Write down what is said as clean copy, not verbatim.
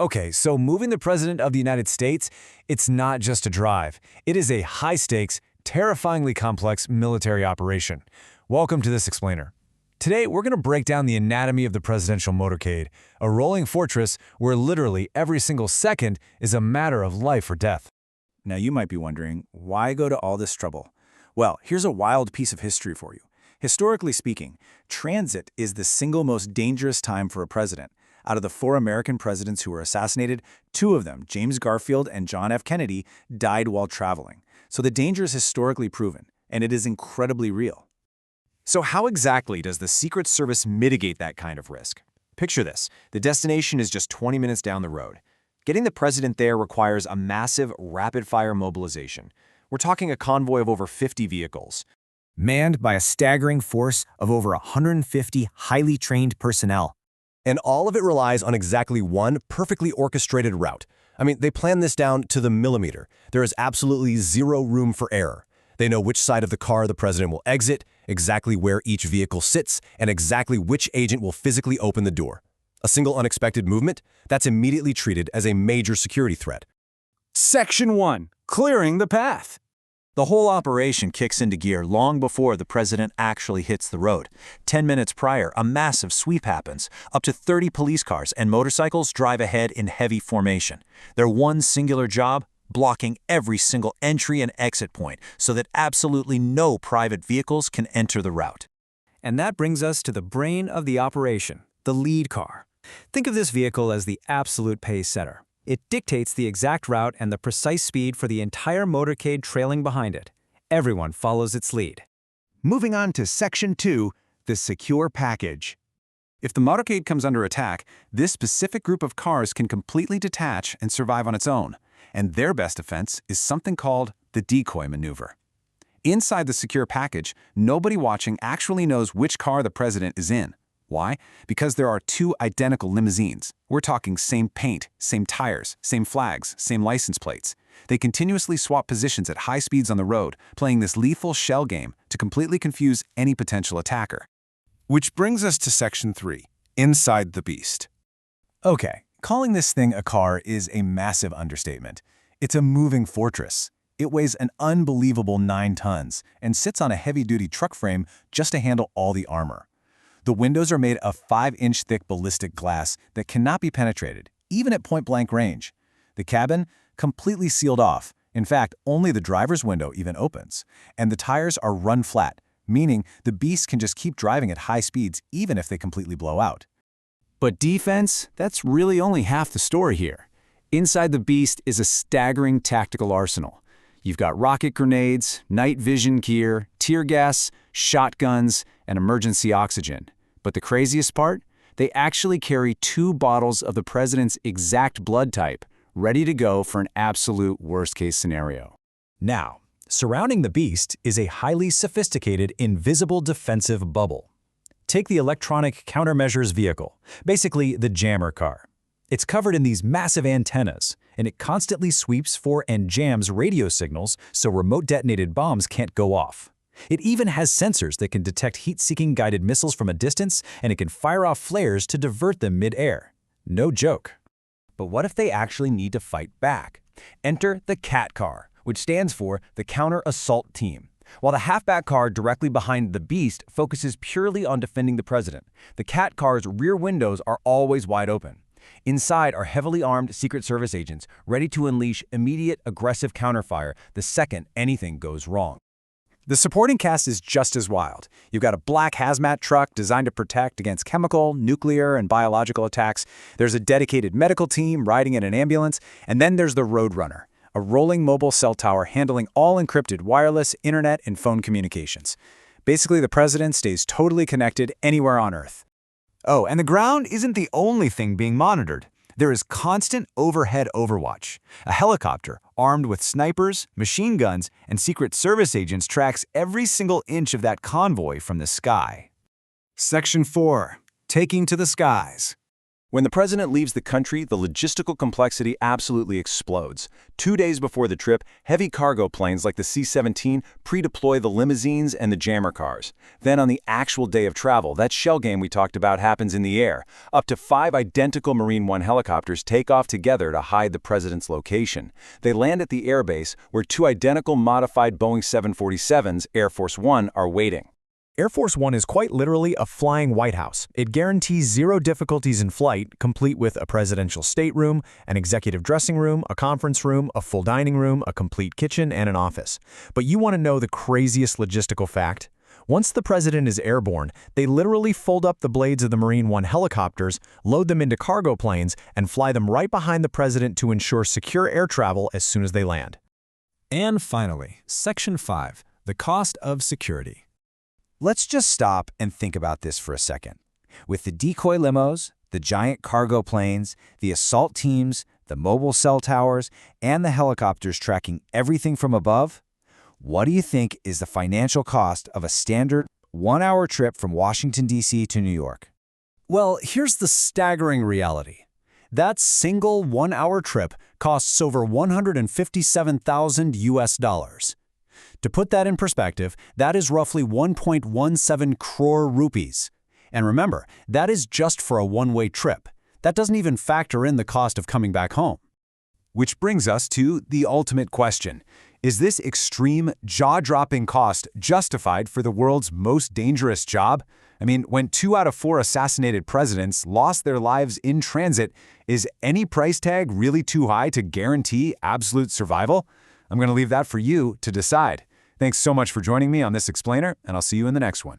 Okay, so moving the President of the United States, it's not just a drive. It is a high-stakes, terrifyingly complex military operation. Welcome to this explainer. Today, we're going to break down the anatomy of the presidential motorcade, a rolling fortress where literally every single second is a matter of life or death. Now you might be wondering, why go to all this trouble? Well, here's a wild piece of history for you. Historically speaking, transit is the single most dangerous time for a president. Out of the 4 American presidents who were assassinated, 2 of them, James Garfield and John F. Kennedy, died while traveling. So the danger is historically proven, and it is incredibly real. So how exactly does the Secret Service mitigate that kind of risk? Picture this. The destination is just 20 minutes down the road. Getting the president there requires a massive, rapid-fire mobilization. We're talking a convoy of over 50 vehicles, manned by a staggering force of over 150 highly trained personnel. And all of it relies on exactly one perfectly orchestrated route. I mean, they plan this down to the millimeter. There is absolutely zero room for error. They know which side of the car the president will exit, exactly where each vehicle sits, and exactly which agent will physically open the door. A single unexpected movement, that's immediately treated as a major security threat. Section 1. Clearing the path. The whole operation kicks into gear long before the president actually hits the road. 10 minutes prior, a massive sweep happens. Up to 30 police cars and motorcycles drive ahead in heavy formation. Their one singular job? Blocking every single entry and exit point so that absolutely no private vehicles can enter the route. And that brings us to the brain of the operation, the lead car. Think of this vehicle as the absolute pace setter. It dictates the exact route and the precise speed for the entire motorcade trailing behind it. Everyone follows its lead. Moving on to Section 2, the secure package. If the motorcade comes under attack, this specific group of cars can completely detach and survive on its own. And their best defense is something called the decoy maneuver. Inside the secure package, nobody watching actually knows which car the president is in. Why? Because there are 2 identical limousines. We're talking same paint, same tires, same flags, same license plates. They continuously swap positions at high speeds on the road, playing this lethal shell game to completely confuse any potential attacker. Which brings us to Section 3, inside the beast. Okay, calling this thing a car is a massive understatement. It's a moving fortress. It weighs an unbelievable 9 tons and sits on a heavy-duty truck frame just to handle all the armor. The windows are made of 5-inch thick ballistic glass that cannot be penetrated, even at point-blank range. The cabin, completely sealed off. In fact, only the driver's window even opens. And the tires are run flat, meaning the beast can just keep driving at high speeds even if they completely blow out. But defense, that's really only half the story here. Inside the beast is a staggering tactical arsenal. You've got rocket grenades, night vision gear, tear gas, shotguns, and emergency oxygen. But the craziest part? They actually carry 2 bottles of the president's exact blood type, ready to go for an absolute worst-case scenario. Now, surrounding the beast is a highly sophisticated invisible defensive bubble. Take the electronic countermeasures vehicle, basically the jammer car. It's covered in these massive antennas, and it constantly sweeps for and jams radio signals so remote detonated bombs can't go off. It even has sensors that can detect heat-seeking guided missiles from a distance, and it can fire off flares to divert them mid-air. No joke. But what if they actually need to fight back? Enter the CAT car, which stands for the Counter Assault Team. While the halfback car directly behind the beast focuses purely on defending the president, the CAT car's rear windows are always wide open. Inside are heavily armed Secret Service agents ready to unleash immediate aggressive counterfire the second anything goes wrong. The supporting cast is just as wild. You've got a black hazmat truck designed to protect against chemical, nuclear, and biological attacks. There's a dedicated medical team riding in an ambulance. And then there's the Roadrunner, a rolling mobile cell tower handling all encrypted wireless, internet, and phone communications. Basically, the president stays totally connected anywhere on Earth. Oh, and the ground isn't the only thing being monitored. There is constant overhead overwatch. A helicopter, armed with snipers, machine guns, and Secret Service agents tracks every single inch of that convoy from the sky. Section 4. Taking to the skies. When the president leaves the country, the logistical complexity absolutely explodes. 2 days before the trip, heavy cargo planes like the C-17 pre-deploy the limousines and the jammer cars. Then on the actual day of travel, that shell game we talked about happens in the air. Up to 5 identical Marine One helicopters take off together to hide the president's location. They land at the airbase where 2 identical modified Boeing 747s, Air Force One, are waiting. Air Force One is quite literally a flying White House. It guarantees 0 difficulties in flight, complete with a presidential stateroom, an executive dressing room, a conference room, a full dining room, a complete kitchen, and an office. But you want to know the craziest logistical fact? Once the president is airborne, they literally fold up the blades of the Marine One helicopters, load them into cargo planes, and fly them right behind the president to ensure secure air travel as soon as they land. And finally, Section 5, the cost of security. Let's just stop and think about this for a second. With the decoy limos, the giant cargo planes, the assault teams, the mobile cell towers, and the helicopters tracking everything from above, what do you think is the financial cost of a standard 1-hour trip from Washington, D.C. to New York? Well, here's the staggering reality. That single 1-hour trip costs over $157,000 US. To put that in perspective, that is roughly 1.17 crore rupees. And remember, that is just for a one-way trip. That doesn't even factor in the cost of coming back home. Which brings us to the ultimate question. Is this extreme, jaw-dropping cost justified for the world's most dangerous job? I mean, when 2 out of 4 assassinated presidents lost their lives in transit, is any price tag really too high to guarantee absolute survival? I'm going to leave that for you to decide. Thanks so much for joining me on this explainer, and I'll see you in the next one.